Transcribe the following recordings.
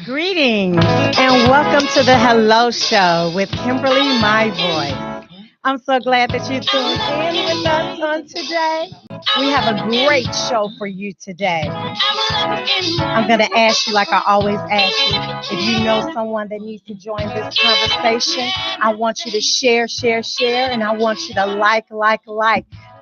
Greetings and welcome to the Hello Show with Kimberly, my voice. I'm so glad that you tuned in with us on today. We have a great show for you today. I'm going to ask you, like I always ask you, if you know someone that needs to join this conversation, I want you to share, and I want you to like,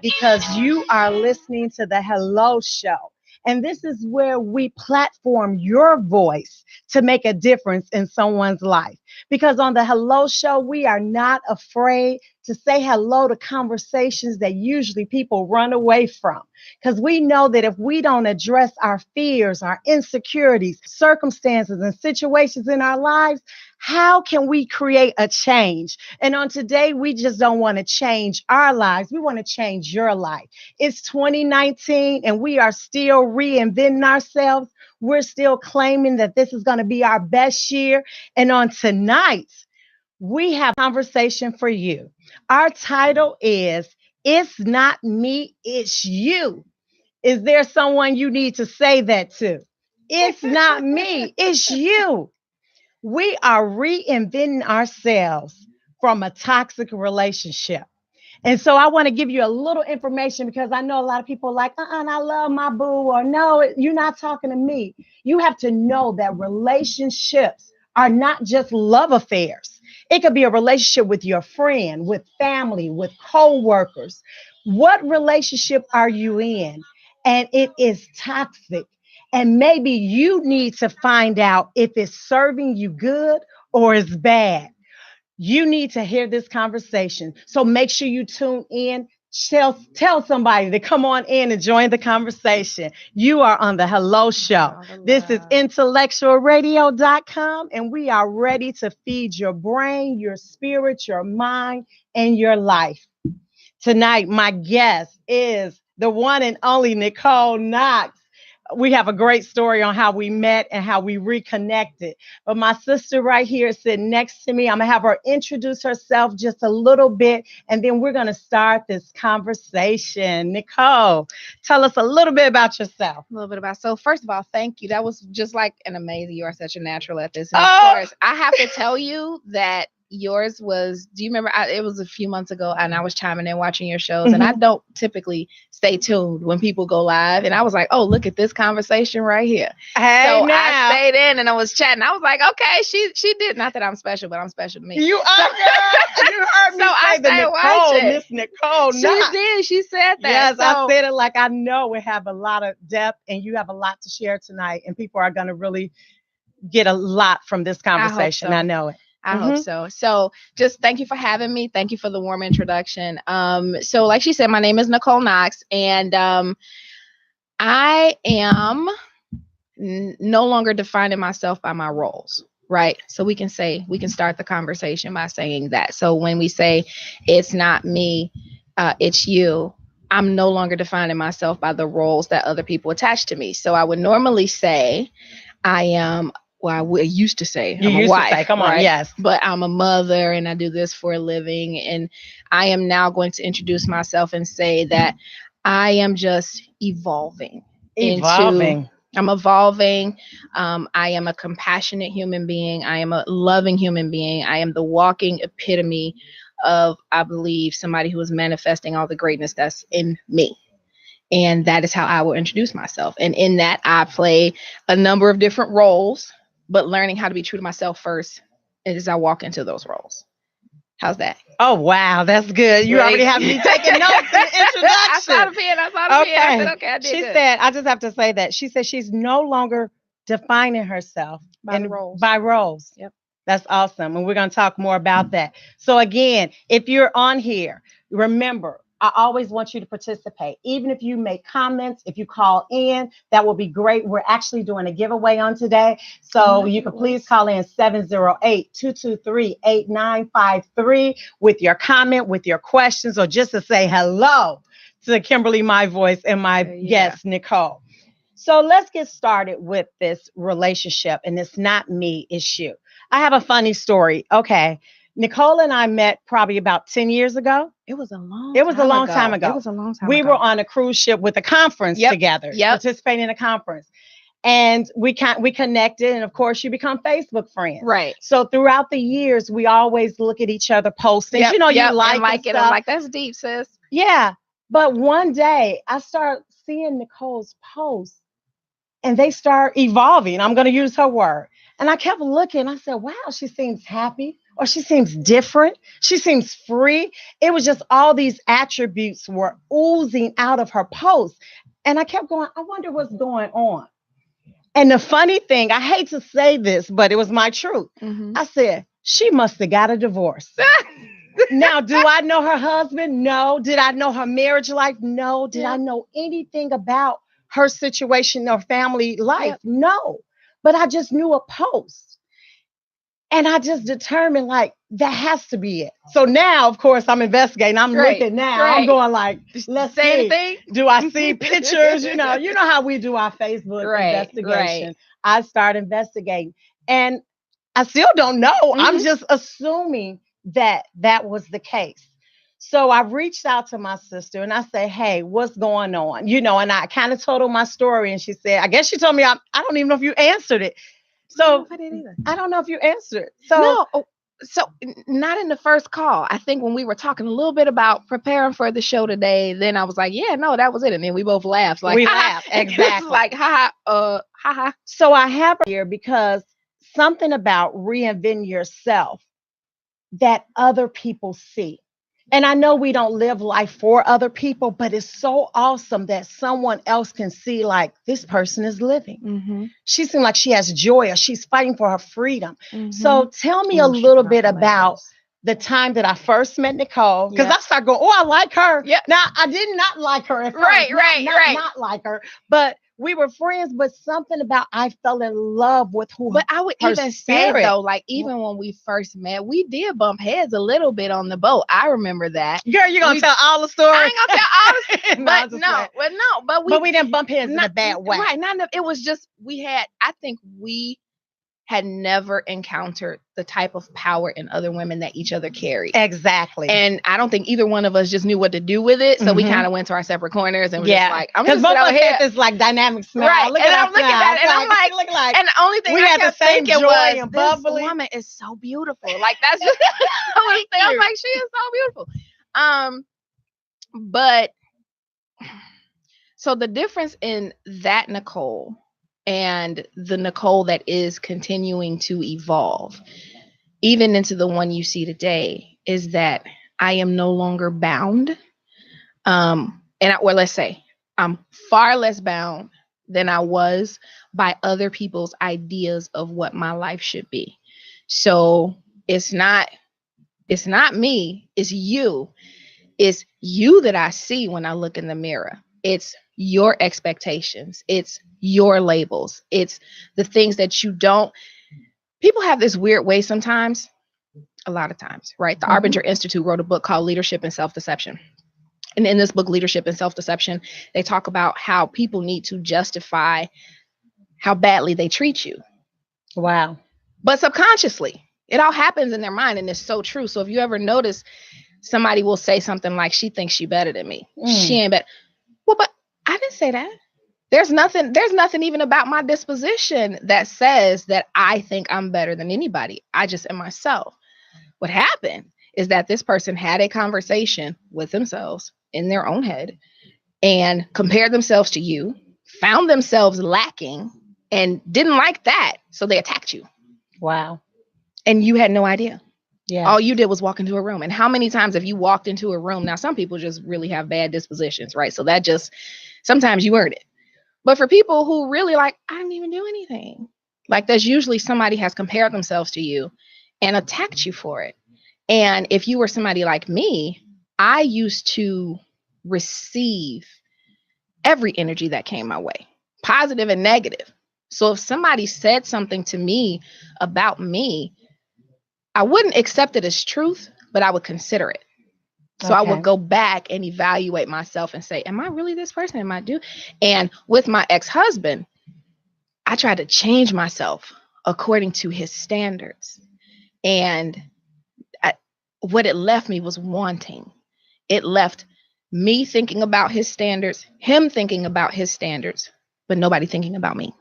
because you are listening to the Hello Show. And this is where we platform your voice to make a difference in someone's life. Because on the Hello Show, we are not afraid to say hello to conversations that usually people run away from. Because we know that if we don't address our fears, our insecurities, circumstances, and situations in our lives, how can we create a change? And on today, we just don't want to change our lives. We want to change your life. It's 2019 and we are still reinventing ourselves. We're still claiming that this is going to be our best year. And on tonight, we have a conversation for you. Our title is, It's Not Me, It's You. Is there someone you need to say that to? It's not me, it's you. We are reinventing ourselves from a toxic relationship. And so I want to give you a little information because I know a lot of people are like, I love my boo, or no, you're not talking to me. You have to know that relationships are not just love affairs. It could be a relationship with your friend, with family, with co-workers. What relationship are you in? And it is toxic. And maybe you need to find out if it's serving you good or it's bad. You need to hear this conversation. So make sure you tune in. Tell somebody to come on in and join the conversation. You are on the Hello Show. This is IntellectualRadio.com, and we are ready to feed your brain, your spirit, your mind, and your life. Tonight, my guest is the one and only Nicole Knox. We have a great story on how we met and how we reconnected. But my sister right here is sitting next to me. I'm going to have her introduce herself just a little bit, and then we're going to start this conversation. Nicole, tell us a little bit about yourself. So first of all, thank you. That was just like an amazing. You are such a natural at this. And of course, I have to tell you that yours was, do you remember, it was a few months ago and I was chiming in watching your shows, and I don't typically stay tuned when people go live, and I was like, oh, look at this conversation right here. So now I stayed in and I was chatting. I was like, okay, she did, not that I'm special, but I'm special to me. You are, girl. You heard me say Miss Nicole. She did. She said that. Yes, I said it like I know we have a lot of depth and you have a lot to share tonight, and people are going to really get a lot from this conversation. I know it. I hope so. So just thank you for having me. Thank you for the warm introduction. So like she said, my name is Nicole Knox, and I am no longer defining myself by my roles, right? So we can start the conversation by saying that. So when we say it's not me, it's you, I'm no longer defining myself by the roles that other people attach to me. So I would normally say I am, well, I used to say I'm a wife, come on, right? Yes. But I'm a mother and I do this for a living. And I am now going to introduce myself and say that I am just evolving. I'm evolving. I am a compassionate human being. I am a loving human being. I am the walking epitome of, I believe, somebody who is manifesting all the greatness that's in me. And that is how I will introduce myself. And in that, I play a number of different roles, but learning how to be true to myself first as I walk into those roles. How's that? Oh, wow. That's good. You already have me taking notes in the introduction. I saw the pen. I said, okay, I did She good. said, I just have to say that. She said she's no longer defining herself by roles. Yep. That's awesome. And we're going to talk more about that. So again, if you're on here, remember, I always want you to participate. Even if you make comments, if you call in, that will be great. We're actually doing a giveaway on today. So you can please call in 708-223-8953 with your comment, with your questions, or just to say hello to Kimberly, my voice, and my guest, Nicole. So let's get started with this relationship. And it's not me, it's you. I have a funny story. Okay. Nicole and I met probably about 10 years ago. It was a long It was a time long ago. time ago. It was a long time We ago. were on a cruise ship with a conference together, participating in a conference. And we connected, and of course, you become Facebook friends. Right. So throughout the years, we always look at each other postings. You know, you like it. I'm like, that's deep, sis. Yeah. But one day, I start seeing Nicole's posts, and they start evolving. I'm going to use her word. And I kept looking. I said, wow, she seems happy, or she seems different. She seems free. It was just all these attributes were oozing out of her posts. And I kept going, I wonder what's going on. And the funny thing, I hate to say this, but it was my truth. Mm-hmm. I said, she must have got a divorce. Now, do I know her husband? No. Did I know her marriage life? No. Did I know anything about her situation or family life? No. But I just knew a post. And I just determined, like, that has to be it. So now, of course, I'm investigating. I'm looking now. I'm going like, let's say see. anything. Do I see pictures? You know how we do our Facebook investigation. Right. I start investigating. And I still don't know. Mm-hmm. I'm just assuming that was the case. So I reached out to my sister and I said, hey, what's going on? You know, and I kind of told her my story. And she said, I guess she told me, I don't even know if you answered it. So I don't know if you answered. So no. So not in the first call. I think when we were talking a little bit about preparing for the show today, then I was like, yeah, no, that was it. And then we both laughed. Like, we laughed. Exactly. Like, ha. So I have her here because something about reinventing yourself that other people see. And I know we don't live life for other people, but it's so awesome that someone else can see, like, this person is living. Mm-hmm. She seems like she has joy, or she's fighting for her freedom. Mm-hmm. So tell me a little bit about the time that I first met Nicole, because I started going, I like her. Yeah. Now, I did not like her at first. Right. Not like her, but we were friends, but something about I fell in love with who. But I would even say, though, like, even when we first met, we did bump heads a little bit on the boat. I remember that. Girl, you're gonna tell all the stories. I ain't gonna tell all the stories. But we didn't bump heads in a bad way. Right. It was just I think we had never encountered the type of power in other women that each other carried. Exactly. And I don't think either one of us just knew what to do with it. So we kind of went to our separate corners and were just like, I'm just both of us this like dynamic smile. Right. Look and at I'm looking at it and I'm like, and the only thing I kept thinking was, and bubbly. This woman is so beautiful. Like, that's just the only thing. I'm like, she is so beautiful. But so the difference in that Nicole and the Nicole that is continuing to evolve, even into the one you see today, is that I am no longer bound. Let's say I'm far less bound than I was by other people's ideas of what my life should be. So it's not me, it's you. It's you that I see when I look in the mirror. It's your expectations. It's your labels. It's the things that you don't. People have this weird way sometimes, a lot of times, right? The Arbinger Institute wrote a book called Leadership and Self-Deception. And in this book, Leadership and Self-Deception, they talk about how people need to justify how badly they treat you. Wow. But subconsciously, it all happens in their mind, and it's so true. So if you ever notice, somebody will say something like, she thinks she better than me. She ain't better. Well, but I didn't say that. There's nothing even about my disposition that says that I think I'm better than anybody. I just am myself. What happened is that this person had a conversation with themselves in their own head and compared themselves to you, found themselves lacking, and didn't like that. So they attacked you. Wow. And you had no idea. Yeah. All you did was walk into a room. And how many times have you walked into a room? Now, some people just really have bad dispositions, right? So that just, sometimes you earn it. But for people who really like, I didn't even do anything. Like, there's usually somebody has compared themselves to you and attacked you for it. And if you were somebody like me, I used to receive every energy that came my way, positive and negative. So if somebody said something to me about me, I wouldn't accept it as truth, but I would consider it. So I would go back and evaluate myself and say, am I really this person? Am I do? And with my ex-husband, I tried to change myself according to his standards. And what it left me was wanting. it left me thinking about his standards, him thinking about his standards, but nobody thinking about me.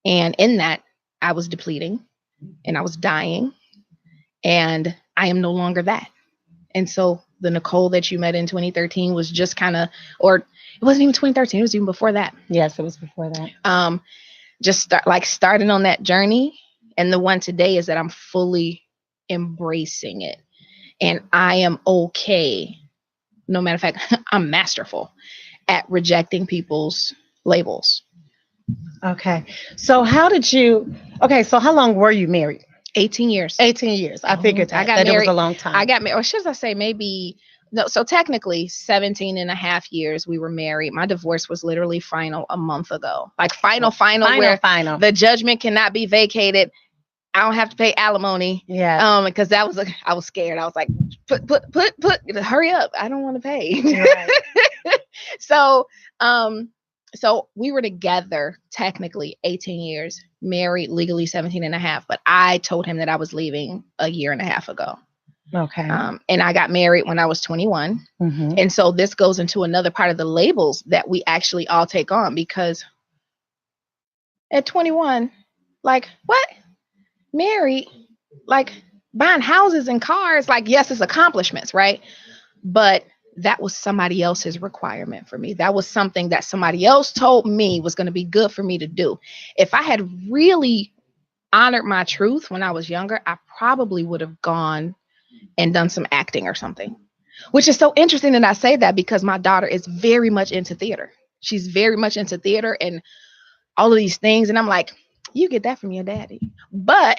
And in that, I was depleting and I was dying, and I am no longer that. And so the Nicole that you met in 2013 was just kind of, or it wasn't even 2013, it was even before that. Yes, it was before that. Just starting on that journey. And the one today is that I'm fully embracing it. And I am okay. No matter of fact, I'm masterful at rejecting people's labels. Okay. So so how long were you married? 18 years. 18 years. I figured that it was a long time. I got married, or should I say maybe, no, so technically 17 and a half years we were married. My divorce was literally final a month ago. Like final, where the judgment cannot be vacated. I don't have to pay alimony. Yeah. Because I was scared. I was like, put, hurry up. I don't want to pay. Right. So we were together technically 18 years, married legally 17 and a half, but I told him that I was leaving a year and a half ago. Okay. And I got married when I was 21. Mm-hmm. And so this goes into another part of the labels that we actually all take on, because at 21, like, what? Married? Like, buying houses and cars? Like, yes, it's accomplishments, right? But that was somebody else's requirement for me. That was something that somebody else told me was going to be good for me to do. If I had really honored my truth when I was younger, I probably would have gone and done some acting or something, which is so interesting that I say that, because my daughter is very much into theater. She's very much into theater and all of these things. And I'm like, you get that from your daddy. But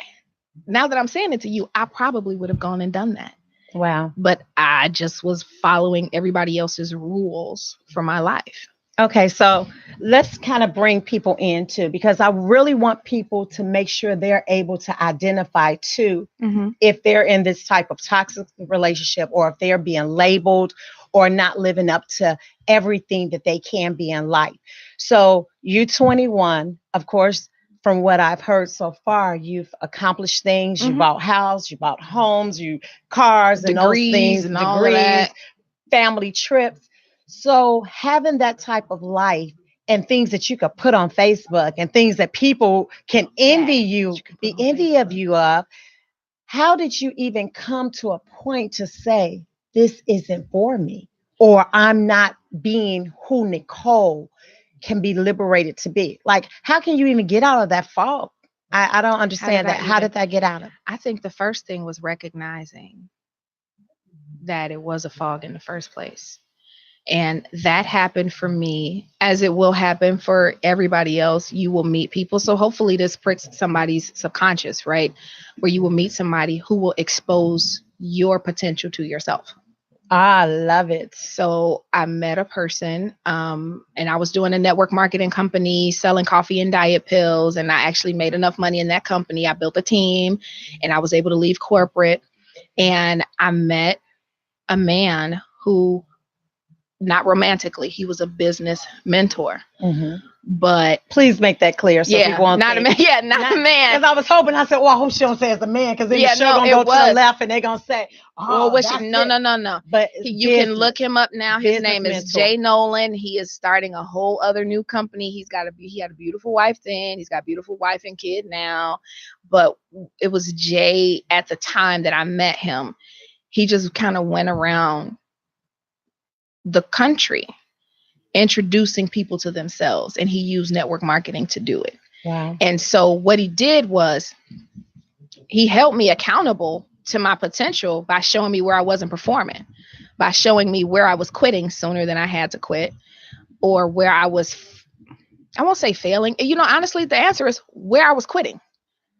now that I'm saying it to you, I probably would have gone and done that. Wow. But I just was following everybody else's rules for my life. Okay, so let's kind of bring people into, because I really want people to make sure they're able to identify too, mm-hmm. if they're in this type of toxic relationship, or if they're being labeled or not living up to everything that they can be in life. So you 21, of course, from what I've heard so far, you've accomplished things. Mm-hmm. You bought houses, you bought homes, you cars, and those things, and all that. Family trips. So having that type of life and things that you could put on Facebook and things that people can envy you, be envy of you of, how did you even come to a point to say, this isn't for me, or I'm not being who Nicole can be liberated to be? Like, how can you even get out of that fog? I don't understand that. How did that get out of? I think the first thing was recognizing that it was a fog in the first place. And that happened for me, as it will happen for everybody else. You will meet people. So hopefully this pricks somebody's subconscious, right? Where you will meet somebody who will expose your potential to yourself. I love it. So I met a person, and I was doing a network marketing company selling coffee and diet pills. And I actually made enough money in that company. I built a team and I was able to leave corporate. And I met a man who, not romantically, he was a business mentor. Mm-hmm. But please make that clear. So people won't not a man. Yeah, not a man. Because I was hoping, I said, well, I hope she don't say it's a man, because then the show gonna go to the left and they're gonna say, oh, no. But you can look him up now. His name is Jay Nolan. He is starting a whole other new company. He had a beautiful wife then. He's got a beautiful wife and kid now. But it was Jay at the time that I met him. He just kind of went around the country introducing people to themselves, and he used network marketing to do it. Wow. And so what he did was he held me accountable to my potential by showing me where I wasn't performing, by showing me where I was quitting sooner than I had to quit, or where I was, I won't say failing. Honestly, the answer is where I was quitting,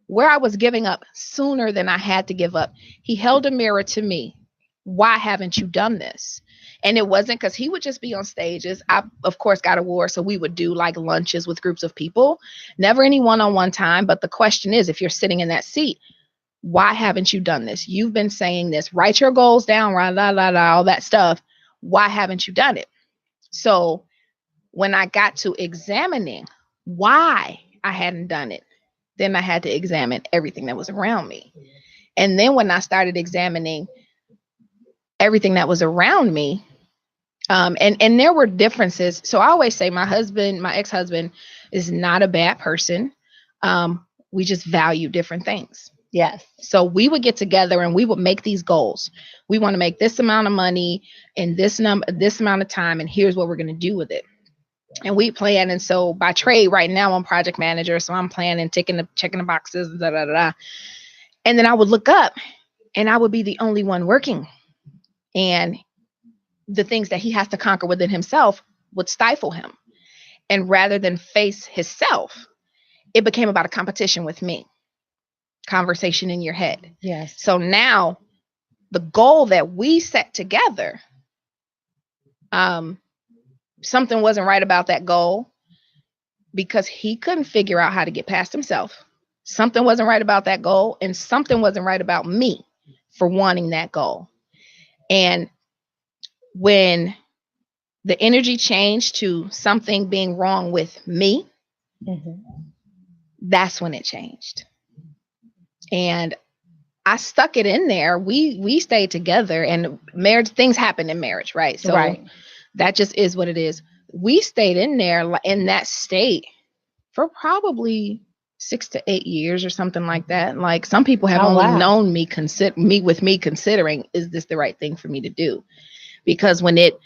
where I was giving up sooner than I had to give up. He held a mirror to me. Why haven't you done this? And it wasn't because he would just be on stages. I, of course, got awards. So we would do like lunches with groups of people, never any one-on-one time. But the question is, if you're sitting in that seat, why haven't you done this? You've been saying this, write your goals down, all that stuff. Why haven't you done it? So when I got to examining why I hadn't done it, then I had to examine everything that was around me. And then when I started examining everything that was around me. And there were differences. So I always say my ex-husband is not a bad person. We just value different things. Yes. So we would get together and we would make these goals. We want to make this amount of money in this amount of time, and here's what we're going to do with it. And we plan. And so by trade right now, I'm project manager. So I'm planning, checking the boxes, da, da, da, da. And then I would look up and I would be the only one working. And the things that he has to conquer within himself would stifle him. And rather than face himself, it became about a competition with me. Conversation in your head. Yes. So now the goal that we set together, something wasn't right about that goal because he couldn't figure out how to get past himself. Something wasn't right about that goal, and something wasn't right about me for wanting that goal. And when the energy changed to something being wrong with me, that's when it changed. And I stuck it in there. We stayed together, and marriage, things happen in marriage, right? So that just is what it is. We stayed in there in that state for probably 6 to 8 years or something like that. Like some people have known me, considering, is this the right thing for me to do? Because when it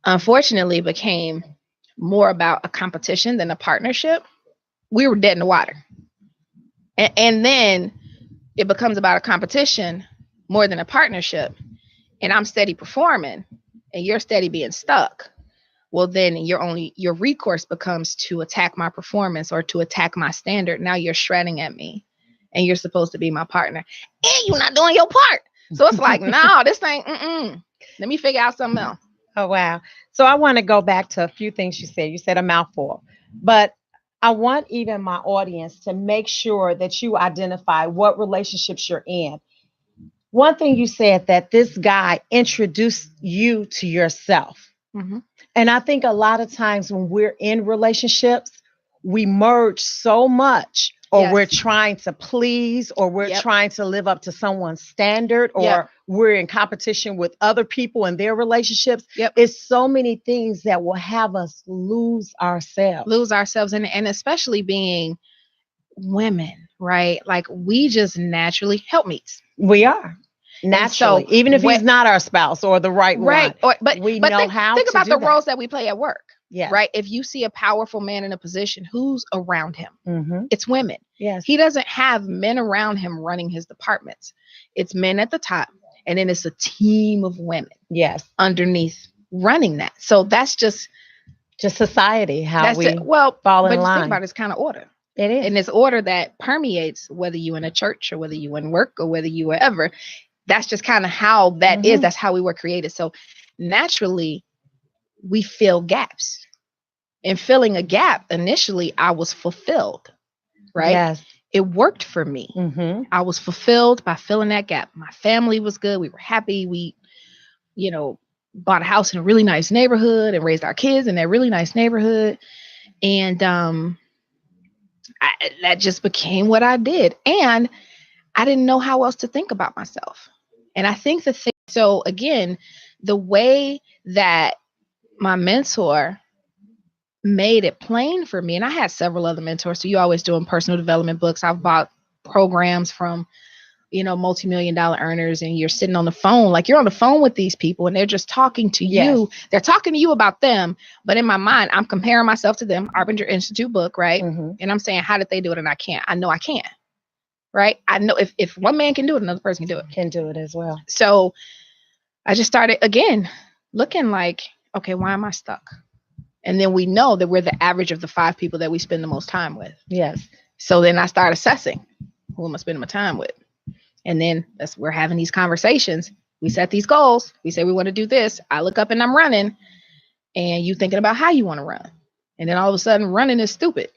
unfortunately became more about a competition than a partnership, we were dead in the water. And then it becomes about a competition more than a partnership. And I'm steady performing and you're steady being stuck. Well, then your recourse becomes to attack my performance or to attack my standard. Now you're shredding at me and you're supposed to be my partner and you're not doing your part. So it's like, no, this ain't, let me figure out something else. Oh, wow. So I want to go back to a few things you said. You said a mouthful, but I want even my audience to make sure that you identify what relationships you're in. One thing you said, that this guy introduced you to yourself. And I think a lot of times when we're in relationships, we merge so much, or we're trying to please, or we're trying to live up to someone's standard, or we're in competition with other people and their relationships. It's so many things that will have us lose ourselves. And especially being women, right? Like we just naturally helpmeets. We are. Naturally, so, even if he's not our spouse or the right one, but we know how to think about the roles that we play at work. Right. If you see a powerful man in a position, who's around him? It's women. Yes. He doesn't have men around him running his departments. It's men at the top, and then it's a team of women. Yes. Underneath running that. So that's just society. How we fall in line. Think about it's kind of order. It is. And it's order that permeates whether you in a church or whether you in work or whether you wherever. That's just kind of how that is. That's how we were created. So naturally, we fill gaps. And filling a gap, initially, I was fulfilled, right? Yes. It worked for me. I was fulfilled by filling that gap. My family was good. We were happy. We, bought a house in a really nice neighborhood and raised our kids in that really nice neighborhood. And that just became what I did. And I didn't know how else to think about myself. And I think so again, the way that my mentor made it plain for me, and I had several other mentors. So you always doing personal development books. I've bought programs from, multi-million-dollar earners, and you're sitting on the phone, like you're on the phone with these people and they're just talking to you. They're talking to you about them. But in my mind, I'm comparing myself to them, Arbinger Institute book, right? And I'm saying, how did they do it? And I can't. I know I can't. Right. I know if one man can do it, another person can do it as well. So I just started again, looking like, okay, why am I stuck? And then we know that we're the average of the 5 people that we spend the most time with. Yes. So then I start assessing who am I spending my time with? And then we're having these conversations. We set these goals. We say we want to do this. I look up and I'm running, and you thinking about how you want to run. And then all of a sudden running is stupid.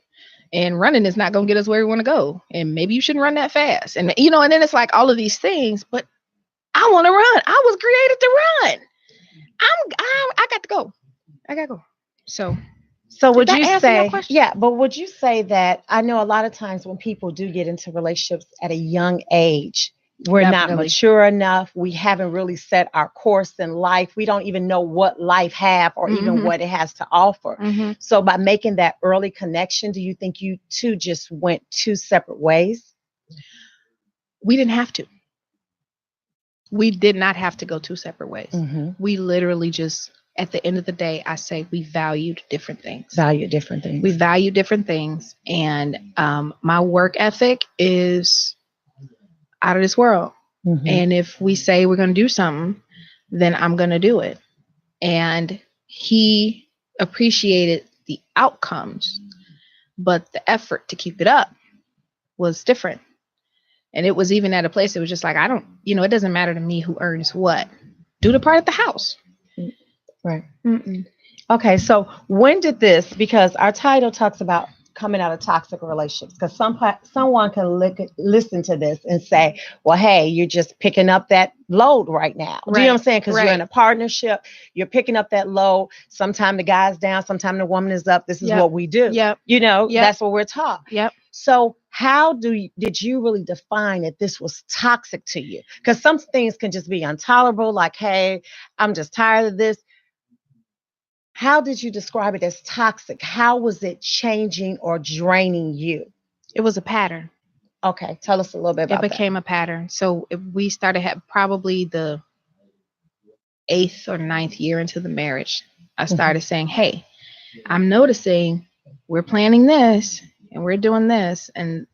And running is not going to get us where we want to go. And maybe you shouldn't run that fast. And, and then it's like all of these things, but I want to run. I was created to run. I got to go. I got to go. So would you say, but would you say that, I know a lot of times when people do get into relationships at a young age, We're not Definitely. mature enough. We haven't really set our course in life. We don't even know what life have or even Mm-hmm. what it has to offer. Mm-hmm. So by making that early connection, do you think you two just went two separate ways? We didn't have to. We did not have to go two separate ways. Mm-hmm. We literally just, at the end of the day, I say we valued different things. Value different things. We value different things. And my work ethic is out of this world. Mm-hmm. And if we say we're going to do something, then I'm going to do it. And he appreciated the outcomes, but the effort to keep it up was different. And it was even at a place, it was just like, I don't, it doesn't matter to me who earns what. Do the part at the house. Right. Mm-mm. Okay. So when did this, because our title talks about coming out of toxic relationships, because someone can listen to this and say, well, hey, you're just picking up that load right now. Do you know what I'm saying? Because you're in a partnership, you're picking up that load. Sometimes the guy's down, sometimes the woman is up. This is what we do. Yep. That's what we're taught. Yep. So how did you really define that this was toxic to you? Because some things can just be intolerable, like, hey, I'm just tired of this. How did you describe it as toxic? How was it changing or draining you? It was a pattern. Okay, tell us a little bit about that. It became a pattern. So we started probably the 8th or 9th year into the marriage. I started saying, hey, I'm noticing we're planning this and we're doing this. And,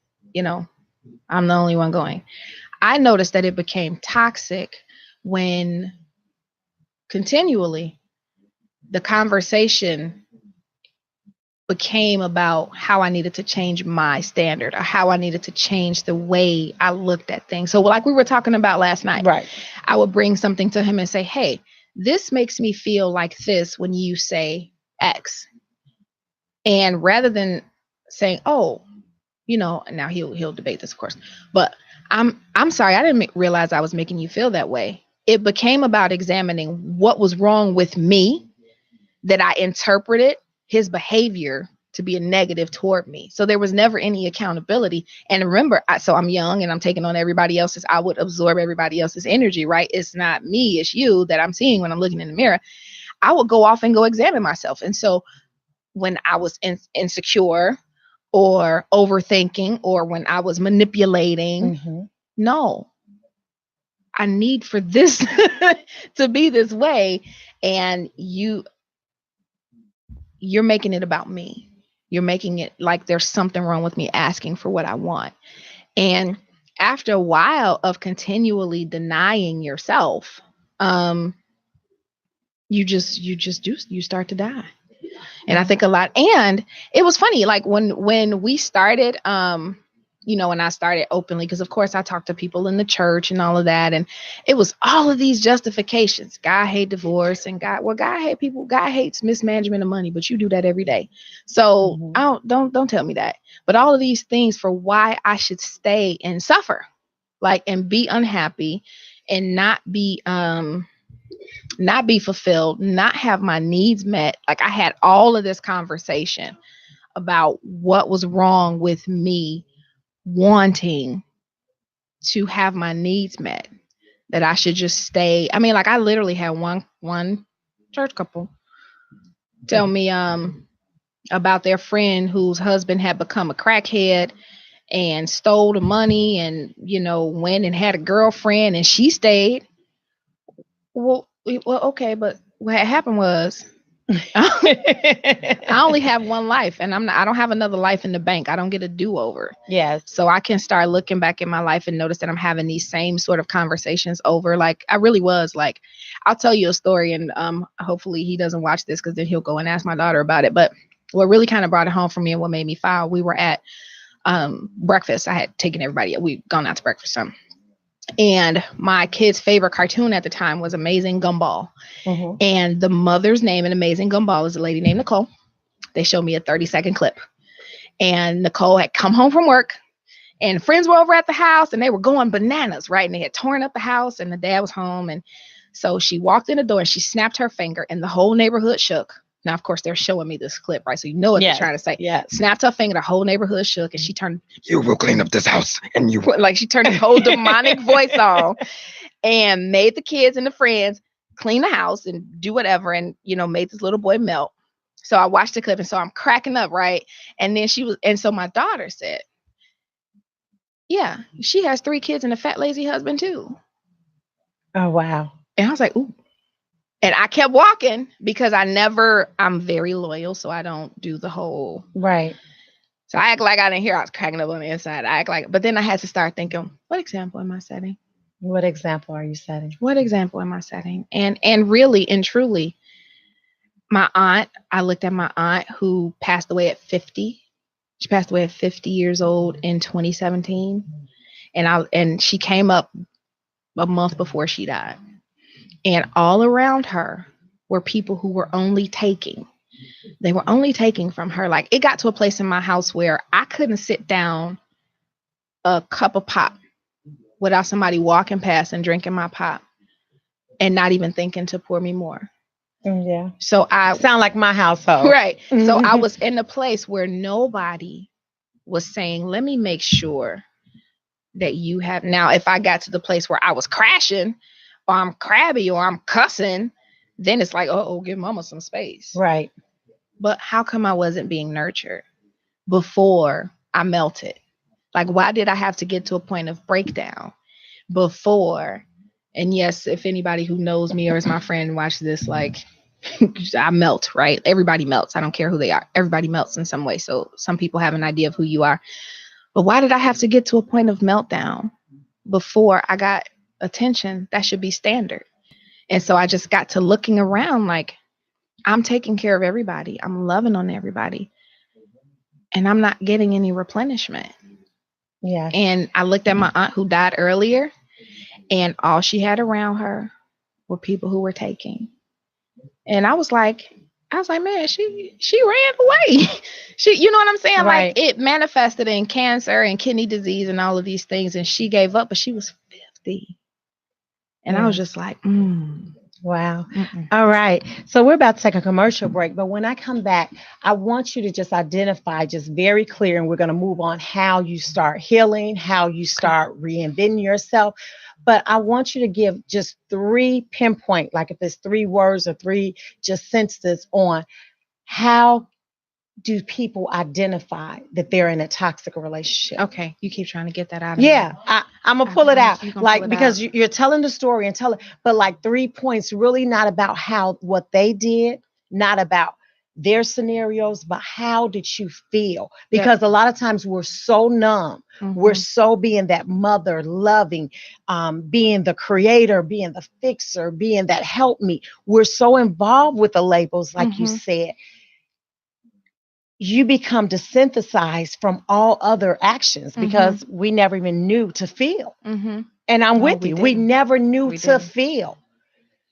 I'm the only one going. I noticed that it became toxic when continually the conversation became about how I needed to change my standard or how I needed to change the way I looked at things. So like we were talking about last night, right? I would bring something to him and say, hey, this makes me feel like this when you say X. And rather than saying, oh, now he'll debate this, of course, but I'm sorry, I didn't realize I was making you feel that way. It became about examining what was wrong with me that I interpreted his behavior to be a negative toward me. So there was never any accountability. And remember, so I'm young and I'm taking on everybody else's, I would absorb everybody else's energy, right? It's not me, it's you that I'm seeing when I'm looking in the mirror. I would go off and go examine myself. And so when I was insecure or overthinking, or when I was manipulating, no, I need for this to be this way. And you're making it about me. You're making it like there's something wrong with me asking for what I want. And after a while of continually denying yourself, you start to die. And I think a lot, and it was funny, like when we started, when I started openly, because of course I talked to people in the church and all of that, and it was all of these justifications. God hate divorce, and God hate people. God hates mismanagement of money, but you do that every day. So don't tell me that. But all of these things for why I should stay and suffer, like, and be unhappy, and not be fulfilled, not have my needs met. Like I had all of this conversation about what was wrong with me wanting to have my needs met, that I should just stay. I mean, like I literally had one church couple tell me about their friend whose husband had become a crackhead and stole the money and went and had a girlfriend and she stayed. Well, okay, but what happened was I only have one life, and I don't have another life in the bank. I don't get a do-over. Yes. So I can start looking back in my life and notice that I'm having these same sort of conversations over. Like I really was like, I'll tell you a story, and hopefully he doesn't watch this, because then he'll go and ask my daughter about it. But what really kind of brought it home for me and what made me file, we were at breakfast. I had taken everybody. We'd gone out to breakfast. And my kid's favorite cartoon at the time was Amazing Gumball. And the mother's name in Amazing Gumball is a lady named Nicole. They showed me a 30-second clip. And Nicole had come home from work, and friends were over at the house, and they were going bananas, right? And they had torn up the house, and the dad was home. And so she walked in the door and she snapped her finger, and the whole neighborhood shook. Now, of course, they're showing me this clip, right? So you know what they're trying to say. Yeah. Snapped her finger, the whole neighborhood shook, and she turned, "You will clean up this house." And you like she turned this whole demonic voice on and made the kids and the friends clean the house and do whatever, and made this little boy melt. So I watched the clip, and so I'm cracking up, right? And then so my daughter said, "Yeah, she has 3 kids and a fat lazy husband too." Oh wow. And I was like, "Ooh." And I kept walking because I'm very loyal, so I don't do the whole. Right. So I act like I didn't hear. I was cracking up on the inside. I act like, but then I had to start thinking, what example am I setting? What example are you setting? What example am I setting? And really and truly, I looked at my aunt who passed away at 50. She passed away at 50 years old in 2017. And she came up a month before she died. And all around her were people who were only taking. They were only taking from her. Like, it got to a place in my house where I couldn't sit down a cup of pop without somebody walking past and drinking my pop and not even thinking to pour me more. Yeah. So I sound like my household. Right. So I was in a place where nobody was saying, let me make sure that you have. Now, if I got to the place where I was crashing, or I'm crabby, or I'm cussing, then it's like, oh, give mama some space. Right. But how come I wasn't being nurtured before I melted? Like, why did I have to get to a point of breakdown before? And yes, if anybody who knows me or is my friend watch this, like, I melt, right? Everybody melts. I don't care who they are. Everybody melts in some way. So some people have an idea of who you are. But why did I have to get to a point of meltdown before I got attention? That should be standard. And so I just got to looking around like, I'm taking care of everybody. I'm loving on everybody. And I'm not getting any replenishment. Yeah. And I looked at my aunt who died earlier, and all she had around her were people who were taking. And I was like, man, she ran away. You know what I'm saying? Right. Like, it manifested in cancer and kidney disease and all of these things. And she gave up, but she was 50. And I was just like, wow. All right. So we're about to take a commercial break. But when I come back, I want you to just identify just very clear. And we're going to move on how you start healing, how you start reinventing yourself. But I want you to give just 3 pinpoint, like if it's 3 words or 3 just sentences on how do people identify that they're in a toxic relationship. Okay. You keep trying to get that out of me. Yeah. I'm going to pull it out. Like, because out. You're telling the story and but like 3 points, really not about what they did, not about their scenarios, but how did you feel? Because a lot of times we're so numb. We're so being that mother, loving, being the creator, being the fixer, being that help me. We're so involved with the labels, like you said. You become desynthesized from all other actions because we never even knew to feel. And I'm with you. We never knew to feel.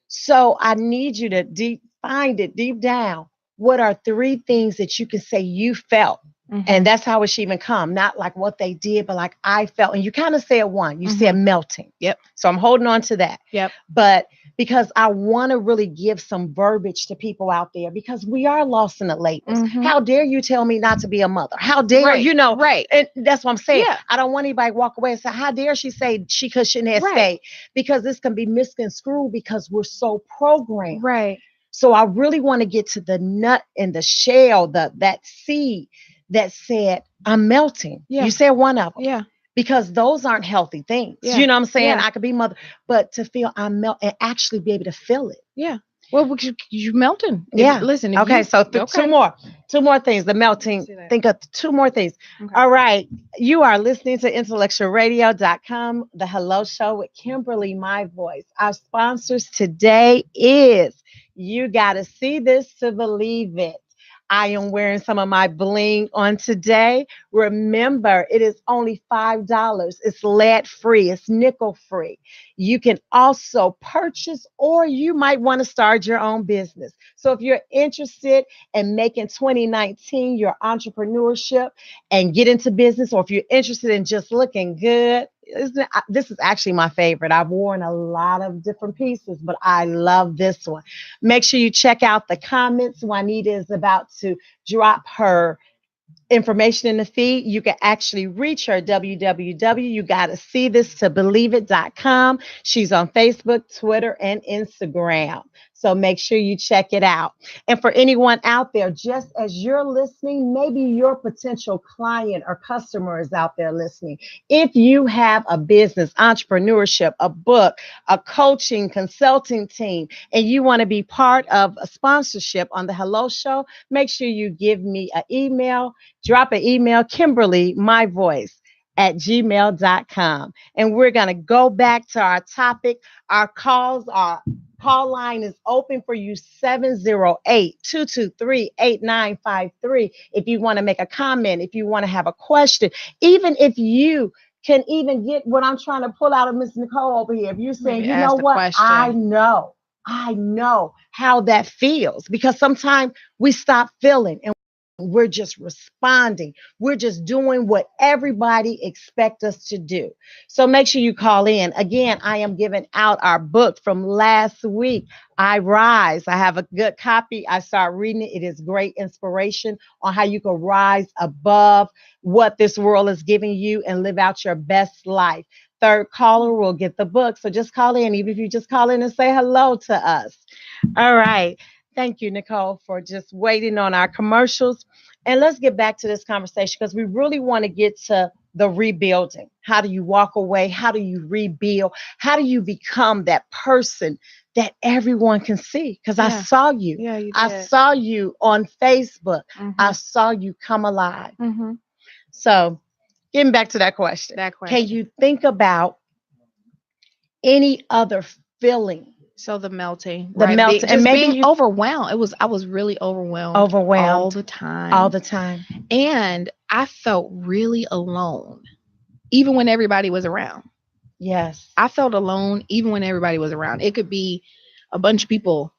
So I need you to find it deep down. What are 3 things that you can say you felt? And that's how it should even come. Not like what they did, but like I felt. And you kind of said one. You said melting. Yep. So I'm holding on to that. Yep. But because I want to really give some verbiage to people out there, because we are lost in the labels. How dare you tell me not to be a mother? How dare you know? Right. And that's what I'm saying. Yeah. I don't want anybody to walk away and say, how dare she say she shouldn't have stayed? Because this can be misconstrued because we're so programmed. Right. So I really want to get to the nut and the shell, that seed that said, I'm melting. Yeah. You said one of them. Yeah. Because those aren't healthy things. Yeah. You know what I'm saying? Yeah. I could be mother, but to feel I'm melt and actually be able to feel it. Yeah. Well, you melting. Yeah. Listen. Okay. So 2 more things. The melting. Think of 2 more things. Okay. All right. You are listening to IntellectualRadio.com, the Hello Show with Kimberly, my voice. Our sponsors today is You Gotta See This to Believe It. I am wearing some of my bling on today. Remember, it is only $5. It's lead free. It's nickel free. You can also purchase, or you might want to start your own business. So if you're interested in making 2019 your entrepreneurship and get into business, or if you're interested in just looking good, this is actually my favorite. I've worn a lot of different pieces, but I love this one. Make sure you check out the comments. Juanita is about to drop her information in the feed. You can actually reach her www. You got to see this to believe it.com. She's on Facebook, Twitter, and Instagram. So make sure you check it out. And for anyone out there, just as you're listening, maybe your potential client or customer is out there listening. If you have a business, entrepreneurship, a book, a coaching, consulting team, and you want to be part of a sponsorship on the Hello Show, make sure you give me an email. Drop an email, Kimberly, my voice @gmail.com. And we're going to go back to our topic. Our call line is open for you, 708-223-8953. If you want to make a comment, if you want to have a question, even if you can even get what I'm trying to pull out of Miss Nicole over here. If you're saying, you know what, I know how that feels, because sometimes we stop feeling and we're just responding. We're just doing what everybody expects us to do. So make sure you call in. Again, I am giving out our book from last week, I Rise. I have a good copy. I start reading it. It is great inspiration on how you can rise above what this world is giving you and live out your best life. Third caller will get the book. So just call in, even if you just call in and say hello to us. All right. Thank you, Nicole, for just waiting on our commercials. And let's get back to this conversation, because we really want to get to the rebuilding. How do you walk away? How do you rebuild? How do you become that person that everyone can see? Because I saw you. Yeah, you did. I saw you on Facebook. Mm-hmm. I saw you come alive. Mm-hmm. So getting back to that question. Can you think about any other feeling? So the melting, right? Melting, and maybe being overwhelmed. I was really overwhelmed all the time. And I felt really alone, even when everybody was around. Yes, I felt alone even when everybody was around. It could be a bunch of people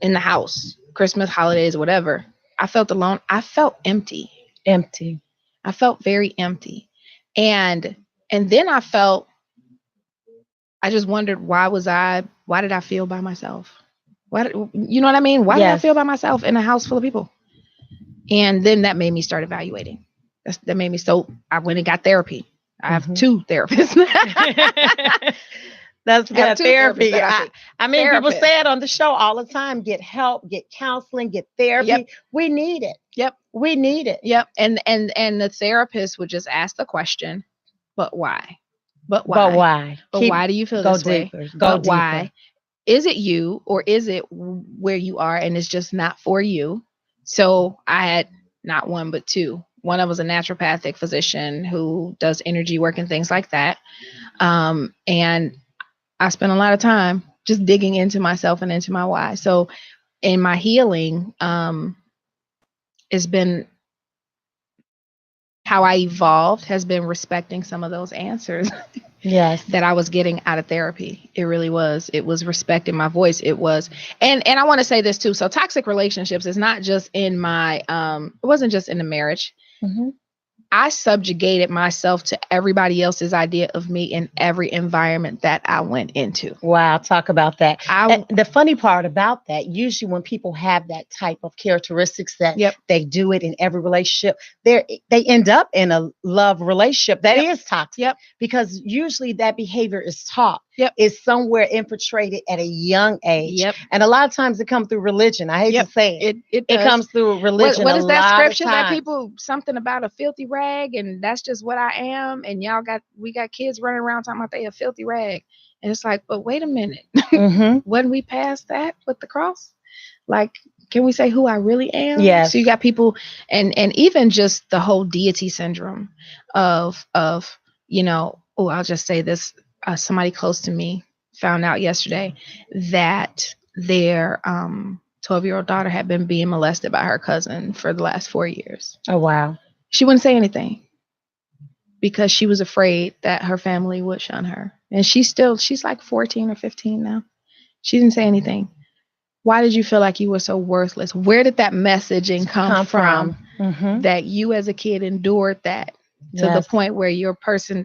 in the house, Christmas, holidays, whatever. I felt alone. I felt empty. I felt very empty, and then I just wondered, why did I feel by myself? You know what I mean? Why did I feel by myself in a house full of people? And then that made me start evaluating. That made me, so I went and got therapy. I have 2 therapists. That's good. Therapy. I mean, people say it on the show all the time. Get help, get counseling, get therapy. Yep. We need it. Yep. We need it. Yep. And the therapist would just ask the question, but why? But why do you feel this way? Go deeper. Why? Is it you, or is it where you are and it's just not for you? So I had not 1, but 2. One, I was a naturopathic physician who does energy work and things like that. And I spent a lot of time just digging into myself and into my why. So in my healing, it's been, how I evolved has been respecting some of those answers. Yes. That I was getting out of therapy. It really was. It was respecting my voice. It was, and I want to say this too. So toxic relationships is not just in my, it wasn't just in the marriage. Mm-hmm. I subjugated myself to everybody else's idea of me in every environment that I went into. Wow, talk about that. The funny part about that, usually when people have that type of characteristics that they do it in every relationship, they end up in a love relationship that is toxic. Yep. Because usually that behavior is taught. Is somewhere infiltrated at a young age. Yep. And a lot of times it comes through religion. I hate to say it. It comes through religion. What is that scripture that people, something about a filthy rag, and that's just what I am, and we got kids running around talking about they a filthy rag. And it's like, but wait a minute. Mm-hmm. When we pass that with the cross, like, can we say who I really am? Yes. So you got people, and even just the whole deity syndrome of I'll just say this. Somebody close to me found out yesterday that their 12-year-old daughter had been being molested by her cousin for the last 4 years. Oh, wow. She wouldn't say anything because she was afraid that her family would shun her. And she's like 14 or 15 now. She didn't say anything. Why did you feel like you were so worthless? Where did that messaging come from? Mm-hmm. That you as a kid endured that to the point where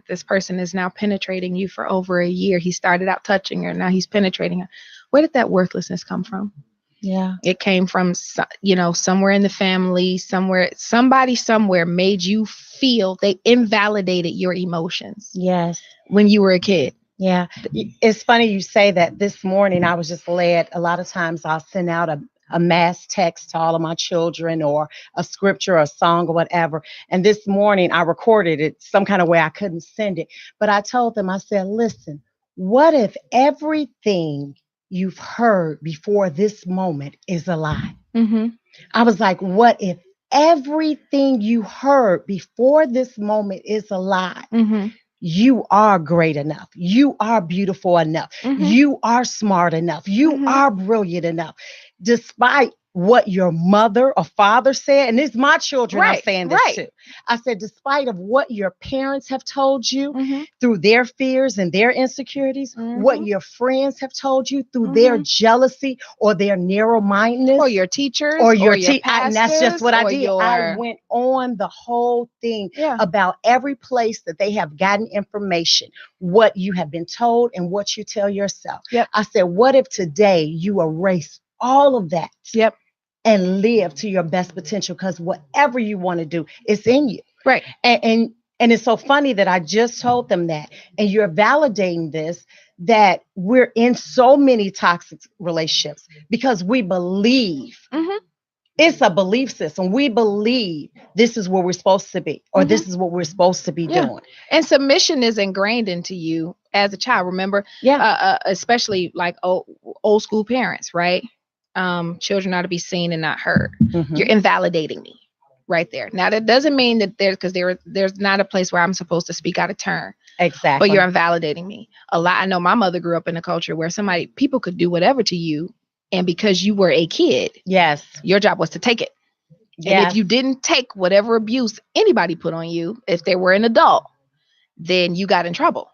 this person is now penetrating you for over a year. He started out touching her. Now he's penetrating her. Where did that worthlessness come from? Yeah. It came from, somewhere in the family, somebody somewhere made you feel, they invalidated your emotions. Yes. When you were a kid. Yeah. It's funny you say that. This morning, I was just led. A lot of times I'll send out a mass text to all of my children, or a scripture or a song or whatever. And this morning I recorded it some kind of way. I couldn't send it. But I told them, I said, listen, what if everything you've heard before this moment is a lie? Mm-hmm. I was like, what if everything you heard before this moment is a lie? Mm-hmm. You are great enough. You are beautiful enough. Mm-hmm. You are smart enough. You are brilliant enough. Despite what your mother or father said, and it's my children, I'm saying this too. I said, despite of what your parents have told you through their fears and their insecurities, what your friends have told you through their jealousy or their narrow-mindedness, or your teachers, or your pastors, and that's just what I did. I went on the whole thing about every place that they have gotten information, what you have been told and what you tell yourself. I said, what if today you erase all of that and live to your best potential? Because whatever you want to do, it's in you. Right. And it's so funny that I just told them that, and you're validating this, that we're in so many toxic relationships because we believe it's a belief system. We believe this is where we're supposed to be, or this is what we're supposed to be doing. And submission is ingrained into you as a child. Remember, especially like old school parents, right? Children are to be seen and not heard. You're invalidating me right there. Now that doesn't mean that there's not a place where I'm supposed to speak out of turn. Exactly. But you're invalidating me a lot. I know my mother grew up in a culture where people could do whatever to you, and because you were a kid, your job was to take it. And if you didn't take whatever abuse anybody put on you, if they were an adult, then you got in trouble.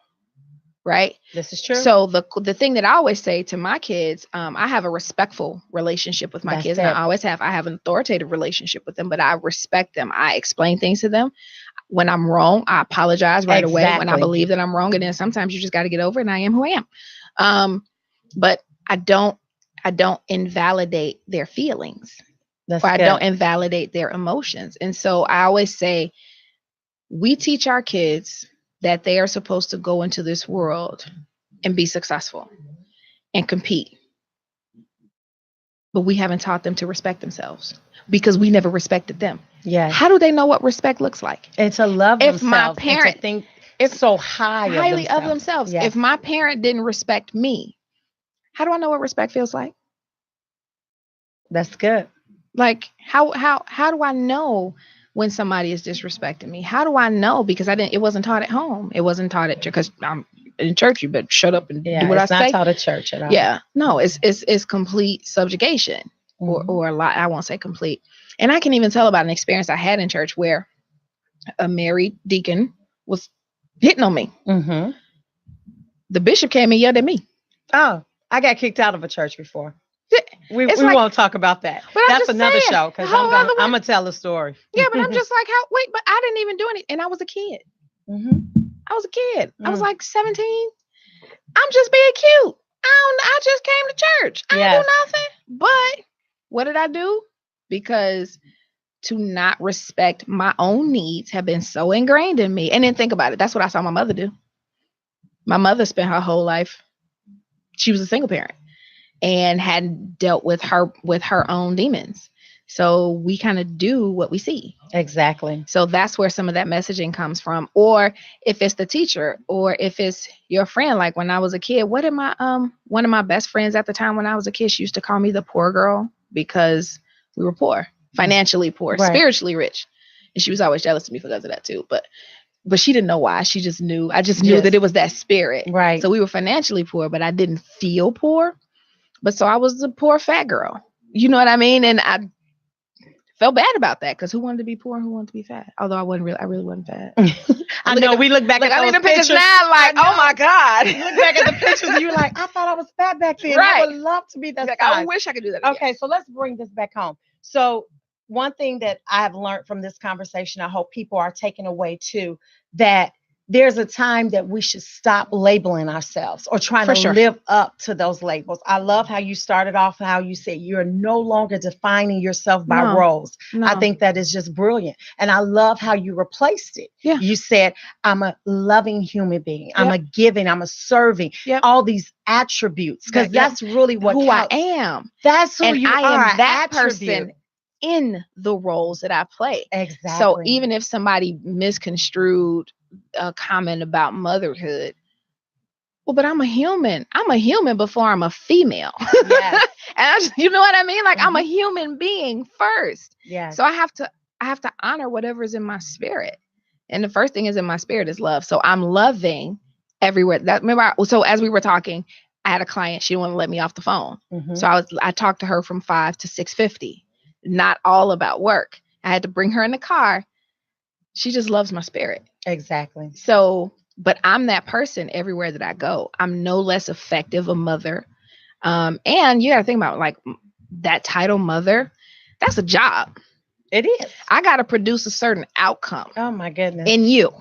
Right? This is true. So the thing that I always say to my kids, I have a respectful relationship with my kids. And I always have. I have an authoritative relationship with them, but I respect them. I explain things to them. When I'm wrong, I apologize right away when I believe that I'm wrong. And then sometimes you just got to get over it, and I am who I am. But I don't invalidate their feelings. I don't invalidate their emotions. And so I always say, we teach our kids that they are supposed to go into this world and be successful and compete. But we haven't taught them to respect themselves because we never respected them. Yeah. How do they know what respect looks like? And to love if themselves. My parent, and to think it's so highly of themselves. Yes. If my parent didn't respect me, how do I know what respect feels like? That's good. Like how do I know when somebody is disrespecting me? How do I know? Because it wasn't taught at home. It wasn't taught at church. Because I'm in church, you better shut up and do what I say. It's not taught at church at all. Yeah, no, it's complete subjugation, or a lot. I won't say complete. And I can even tell about an experience I had in church where a married deacon was hitting on me. The bishop came and yelled at me. Oh, I got kicked out of a church before. We won't talk about that. That's another show, because I'm gonna tell a story. Yeah, but I'm just like, but I didn't even do anything, and I was a kid. I was a kid. I was like 17. I'm just being cute. I just came to church. I didn't do nothing. But what did I do? Because to not respect my own needs have been so ingrained in me. And then think about it. That's what I saw my mother do. My mother spent her whole life. She was a single parent and hadn't dealt with her own demons. So we kind of do what we see. Exactly. So that's where some of that messaging comes from. Or if it's the teacher, or if it's your friend. Like when I was a kid, one of my best friends at the time when I was a kid, she used to call me the poor girl because we were poor, financially poor, spiritually rich. And she was always jealous of me because of that too. But she didn't know why. She just knew. I just knew that it was that spirit. Right. So we were financially poor, but I didn't feel poor. But so I was the poor fat girl. You know what I mean? And I felt bad about that, because who wanted to be poor and who wanted to be fat? Although I really wasn't fat. I know. We look back at those pictures now, like, oh my God. You look back at the pictures and you're like, I thought I was fat back then. Right. I would love to be that size. I wish I could do that again. Okay, so let's bring this back home. So one thing that I've learned from this conversation, I hope people are taking away too, that there's a time that we should stop labeling ourselves or trying For to sure. live up to those labels. I love how you started off, how you said you're no longer defining yourself by No, roles. no. I think that is just brilliant. And I love how you replaced it. Yeah. You said, I'm a loving human being. I'm Yep. a giving, I'm a serving, Yep. all these attributes, because Yep. that's really what who counts. I am. That's who And you I are. am that attribute. person in the roles that I play. Exactly. So even if somebody misconstrued a comment about motherhood, well, but I'm a human. I'm a human before I'm a female. Yes. And you know what I mean? Like, I'm a Mhm. human being first. Yes. So I have to honor whatever is in my spirit. And the first thing is in my spirit is love. So I'm loving everywhere. So as we were talking, I had a client, she wouldn't let me off the phone. Mhm. So I talked to her from 5 to 6:50. Not all about work. I had to bring her in the car. She just loves my spirit. Exactly. So, but I'm that person everywhere that I go. I'm no less effective a mother. And you got to think about, like, that title mother, that's a job. It is. I got to produce a certain outcome Oh my goodness. in you,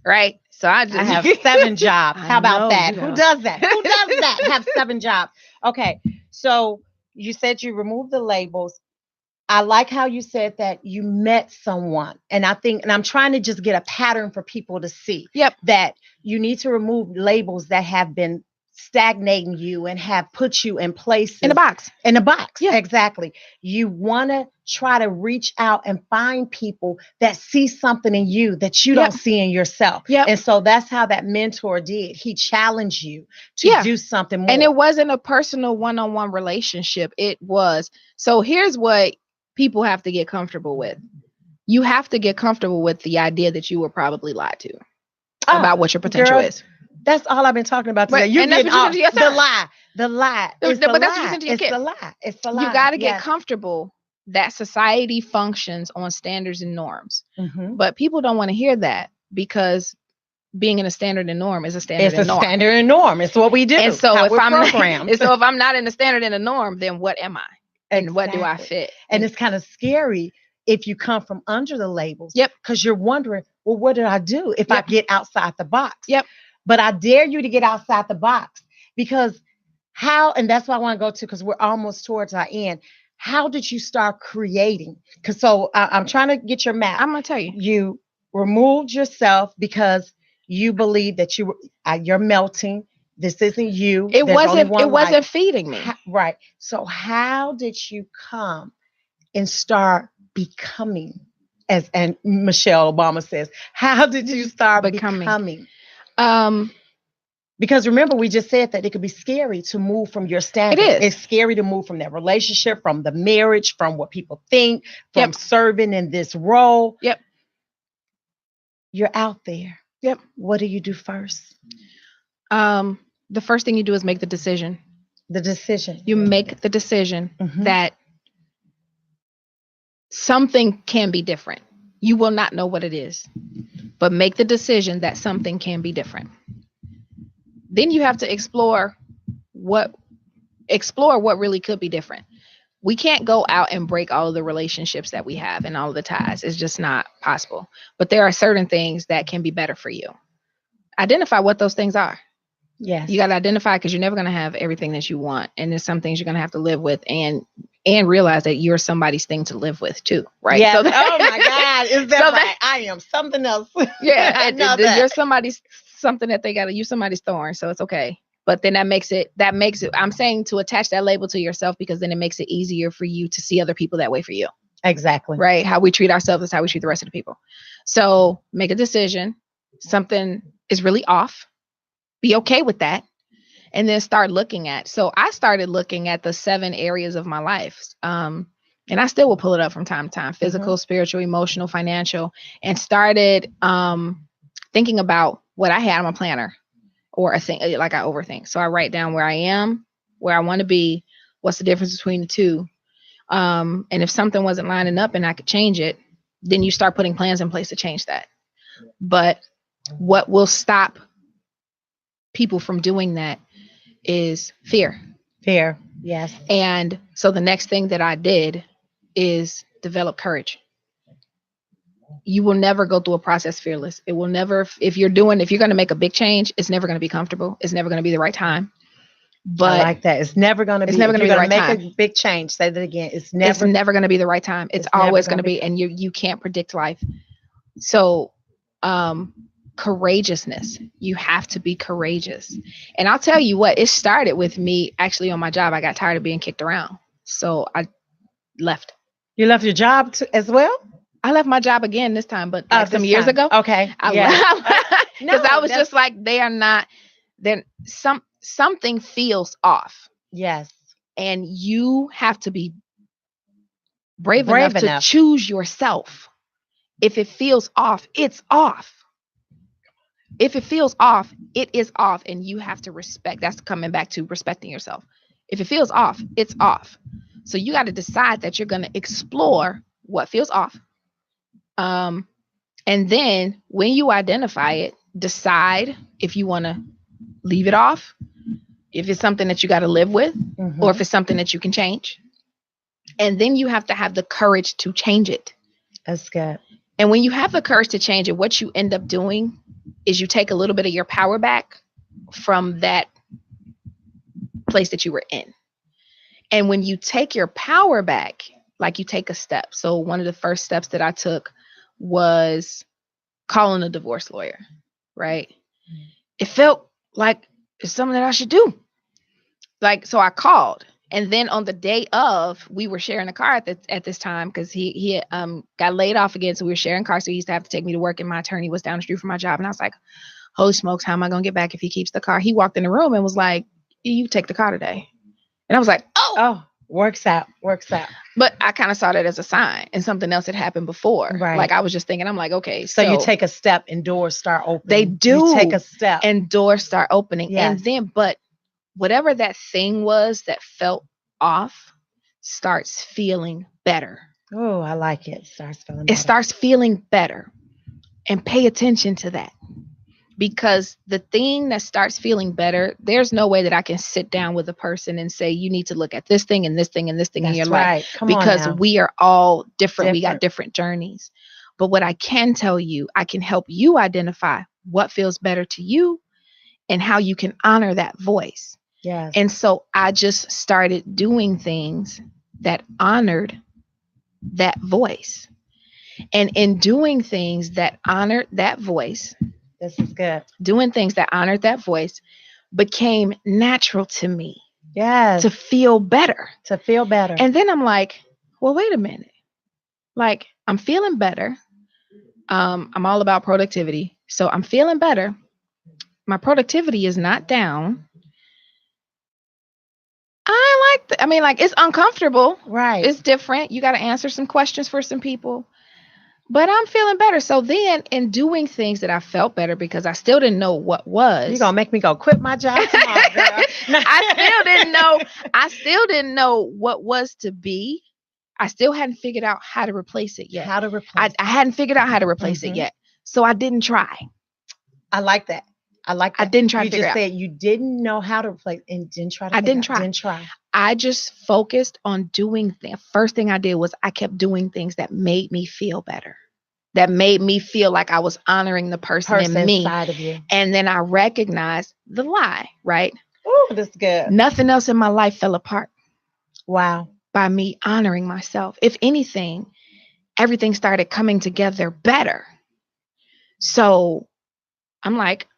right? So I have 7 jobs. How about know, that? you Who know. does that? Who does that? Have 7 jobs. Okay. So you said you removed the labels. I like how you said that you met someone. And I think, and I'm trying to just get a pattern for people to see. Yep. That you need to remove labels that have been stagnating you and have put you in places. In a box. In a box. Yeah. Exactly. You want to try to reach out and find people that see something in you that you Yep. don't see in yourself. Yep. And so that's how that mentor did. He challenged you to Yeah. do something more. And it wasn't a personal one-on-one relationship. It was. So here's what people have to get comfortable with. You have to get comfortable with the idea that you were probably lied to about what your potential is. That's all I've been talking about today. Right. You're And that's getting what you off sent to your the son. lie. The lie. It's the But that's what you lie. sent to your It's kid. the lie. It's the lie. You got to get Yes. comfortable that society functions on standards and norms. Mhm. But people don't want to hear that, because being in a standard and norm is a standard It's and a norm. standard and norm. It's what we do. And so How if we're I'm programmed. and so if I'm not in the standard and the norm, then what am I? And what do I Exactly. fit? And it's kind of scary if you come from under the labels. Yep. Because you're wondering, well, what did I do if Yep. I get outside the box? Yep. But I dare you to get outside the box, because how, and that's what I want to go to, because we're almost towards our end. How did you start creating? Because so I'm trying to get your map. I'm gonna tell you. You removed yourself because you believe that you're melting. This isn't you. It There's only wasn't. one It wasn't life. feeding me. Right. So how did you come and start becoming, as and Michelle Obama says, how did you start becoming? Because remember, we just said that it could be scary to move from your standard. It is. It's scary to move from that relationship, from the marriage, from what people think, from serving in this role. Yep. You're out there. Yep. What do you do first? The first thing you do is make the decision. The decision. You make the decision that something can be different. You will not know what it is, but make the decision that something can be different. Then you have to explore what really could be different. We can't go out and break all of the relationships that we have and all of the ties. It's just not possible. But there are certain things that can be better for you. Identify what those things are. Yes. You got to identify, because you're never going to have everything that you want. And there's some things you're going to have to live with, and realize that you're somebody's thing to live with too. Right. Yes. So Oh my God. Is that so right? I am something else. Yeah. I know that. You're something that they got to use, somebody's thorn. So it's okay. But then that makes it, I'm saying to attach that label to yourself, because then it makes it easier for you to see other people that way for you. Exactly. Right. How we treat ourselves is how we treat the rest of the people. So make a decision. Something is really off. Be okay with that. And then start looking at. So I started looking at the 7 areas of my life. And I still will pull it up from time to time: physical, spiritual, emotional, financial, and started thinking about what I had on my planner, or a thing like I overthink. So I write down where I am, where I want to be, what's the difference between the two. And if something wasn't lining up and I could change it, then you start putting plans in place to change that. But what will stop people from doing that is fear. Fear. Yes. And so the next thing that I did is develop courage. You will never go through a process fearless. It will never, if you're going to make a big change, it's never going to be comfortable. It's never going to be the right time. But I like that. It's never going to be. It's never going to be the right time. Make a big change. Say that again. It's never going to be the right time. It's always going to be, and you can't predict life. So, courageousness. You have to be courageous. And I'll tell you what, it started with me actually on my job. I got tired of being kicked around. So I left. You left your job as well? I left my job again this time, but some years ago. Okay. I left because I was just like, something feels off. Yes. And you have to be brave enough to choose yourself. If it feels off, it's off. If it feels off, it is off. And you have to respect. That's coming back to respecting yourself. If it feels off, it's off. So you got to decide that you're going to explore what feels off. And then when you identify it, decide if you want to leave it off, if it's something that you got to live with, or if it's something that you can change. And then you have to have the courage to change it. That's good. And when you have the courage to change it, what you end up doing is you take a little bit of your power back from that place that you were in. And when you take your power back, like you take a step. So one of the first steps that I took was calling a divorce lawyer, right? It felt like it's something that I should do. So I called. And then on the day of, we were sharing a car at this time because he got laid off again. So we were sharing cars. So he used to have to take me to work, and my attorney was down the street from my job. And I was like, holy smokes, how am I going to get back if he keeps the car? He walked in the room and was like, you take the car today. And I was like, oh, works out. But I kind of saw that as a sign, and something else had happened before. Right. Like I was just thinking, I'm like, okay. So you take a step and doors start opening. They do. You take a step. And doors start opening. Yes. And then, but whatever that thing was that felt off starts feeling better. Oh, I like it. It starts feeling better. And pay attention to that. Because the thing that starts feeling better, there's no way that I can sit down with a person and say, you need to look at this thing and this thing and this thing in your life. Because we are all different. We got different journeys. But what I can tell you, I can help you identify what feels better to you and how you can honor that voice. Yes. And so I just started doing things that honored that voice. And in doing things that honored that voice, this is good. Doing things that honored that voice became natural to me. Yes. To feel better. And then I'm like, well, wait a minute. Like, I'm feeling better. I'm all about productivity. So I'm feeling better. My productivity is not down. It's uncomfortable. Right. It's different. You got to answer some questions for some people. But I'm feeling better. So then in doing things that I felt better because I still didn't know what was. You're going to make me go quit my job tomorrow, girl. I still didn't know what was to be. I still hadn't figured out how to replace it yet. I hadn't figured out how to replace it yet. So I didn't try. I like that. I didn't try to figure out. You just said you didn't know how to replace and didn't try to I didn't try. I just focused on doing things. First thing I did was I kept doing things that made me feel better. That made me feel like I was honoring the person in me. Inside of you. And then I recognized the lie, right? Oh, that's good. Nothing else in my life fell apart. Wow. By me honoring myself. If anything, everything started coming together better. So I'm like,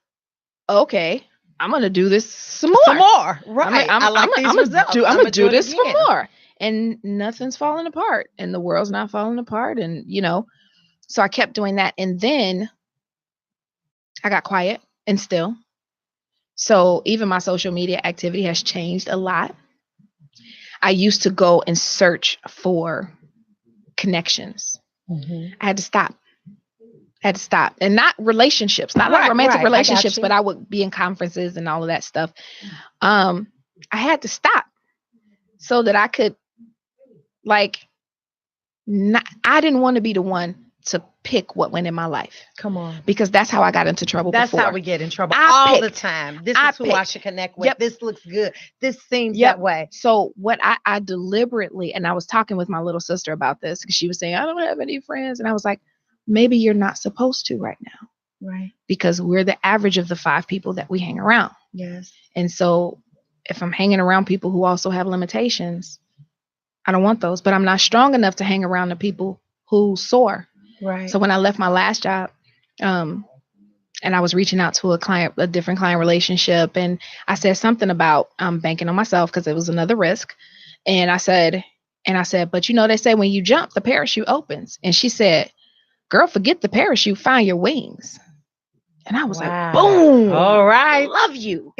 okay, I'm going to do this some more. Right. I'm going to do this some more. And nothing's falling apart. And the world's not falling apart. And, so I kept doing that. And then I got quiet and still. So even my social media activity has changed a lot. I used to go and search for connections. I had to stop. And not relationships, not like romantic relationships, but I would be in conferences and all of that stuff. I had to stop so that I could I didn't want to be the one to pick what went in my life. Come on. Because that's how I got into trouble before. That's how we get in trouble all the time. This is who I should connect with. Yep. This looks good. This seems that way. So what I deliberately, and I was talking with my little sister about this because she was saying, I don't have any friends. And I was like, maybe you're not supposed to right now. Right. Because we're the average of the 5 people that we hang around. Yes. And so if I'm hanging around people who also have limitations, I don't want those. But I'm not strong enough to hang around the people who soar. Right. So when I left my last job, and I was reaching out to a different client relationship, and I said something about banking on myself because it was another risk. And I said, but they say when you jump, the parachute opens. And she said, girl, forget the parachute, find your wings. And I was like, boom. All right. I love you.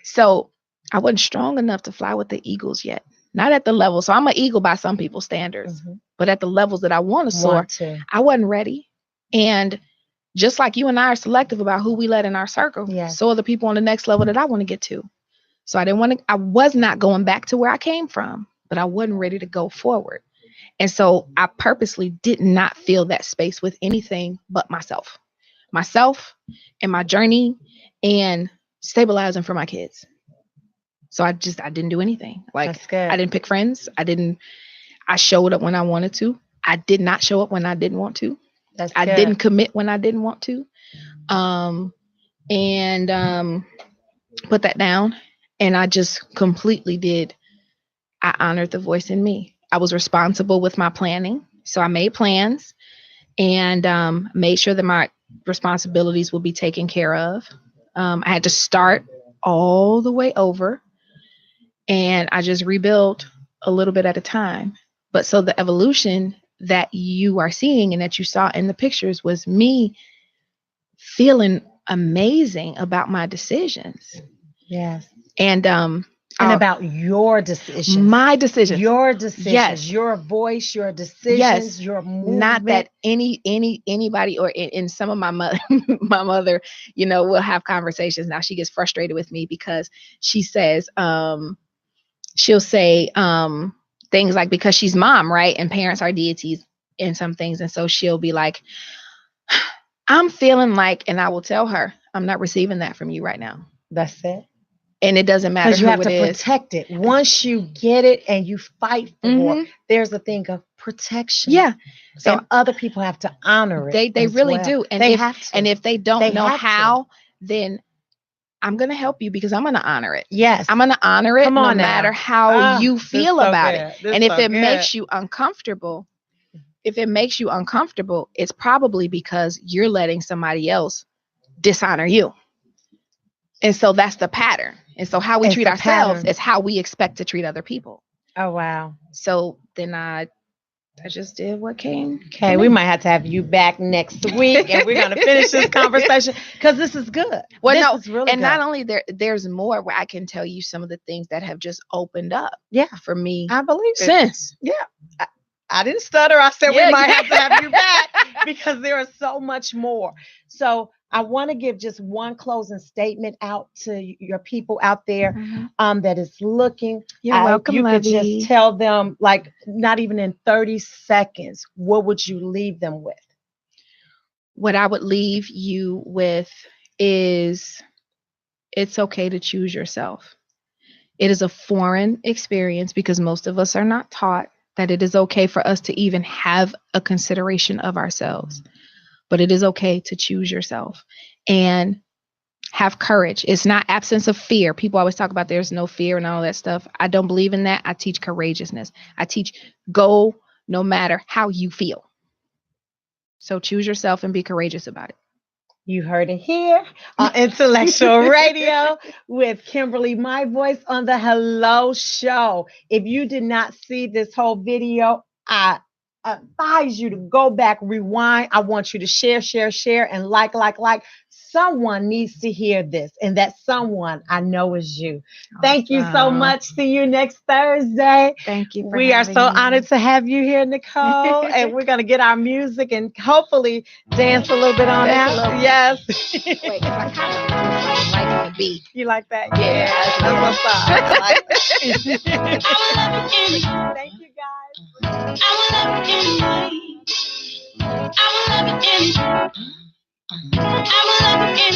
So I wasn't strong enough to fly with the eagles yet. Not at the level. So I'm an eagle by some people's standards, but at the levels that I want to soar, I wasn't ready. And just like you and I are selective about who we let in our circle, so are the people on the next level that I want to get to. So I was not going back to where I came from, but I wasn't ready to go forward. And so I purposely did not fill that space with anything but myself and my journey and stabilizing for my kids. So I didn't do anything. Like I didn't pick friends. I showed up when I wanted to. I did not show up when I didn't want to. I didn't commit when I didn't want to. And put that down. And I just completely I honored the voice in me. I was responsible with my planning. So I made plans and made sure that my responsibilities would be taken care of. I had to start all the way over. And I just rebuilt a little bit at a time. But so the evolution that you are seeing and that you saw in the pictures was me feeling amazing about my decisions. Yes. And about your decisions. My decisions. Your decisions. Yes. Your voice, your decisions, your movement. Not that anybody or in some of my mother, will have conversations. Now she gets frustrated with me because she says, she'll say things like, because she's mom, right? And parents are deities in some things. And so she'll be like, I'm feeling like, and I will tell her, I'm not receiving that from you right now. That's it. And it doesn't matter. Because you have to protect it. Once you get it and you fight for, there's a thing of protection. Yeah. So other people have to honor it. They really do. And they have to. And if they don't know how, then I'm going to help you because I'm going to honor it. Yes. I'm going to honor it no matter how you feel about it. And if it makes you uncomfortable, it's probably because you're letting somebody else dishonor you. And so that's the pattern. And so how we treat ourselves is how we expect to treat other people. Oh, wow. So then I just did what came. Okay, we might have to have you back next week and we're going to finish this conversation because this is good. Well, this is really and good. Not only there's more where I can tell you some of the things that have just opened up. Yeah. For me. I believe it. Since. Yeah. I didn't stutter. I said we might have to have you back because there is so much more. So I want to give just one closing statement out to your people out there that is looking. You're welcome, you Lovey. could just tell them, like, not even in 30 seconds, what would you leave them with? What I would leave you with is it's okay to choose yourself. It is a foreign experience because most of us are not taught that it is okay for us to even have a consideration of ourselves. But it is okay to choose yourself and have courage. It's not absence of fear. People always talk about there's no fear and all that stuff. I don't believe in that. I teach courageousness. I teach go no matter how you feel. So choose yourself and be courageous about it. You heard it here on Intellectual Radio with Kimberly, my voice on the Hello Show. If you did not see this whole video, I advise you to go back, rewind. I want you to share, and like. Someone needs to hear this, and that someone I know is you. Awesome. Thank you so much. See you next Thursday. Thank you. We are so honored to have you here, Nicole, and we're going to get our music and hopefully dance a little bit on out. Yes. Wait, I kind of like the beat. You like that? Yeah. That's what's up. I like that. Thank you, guys. I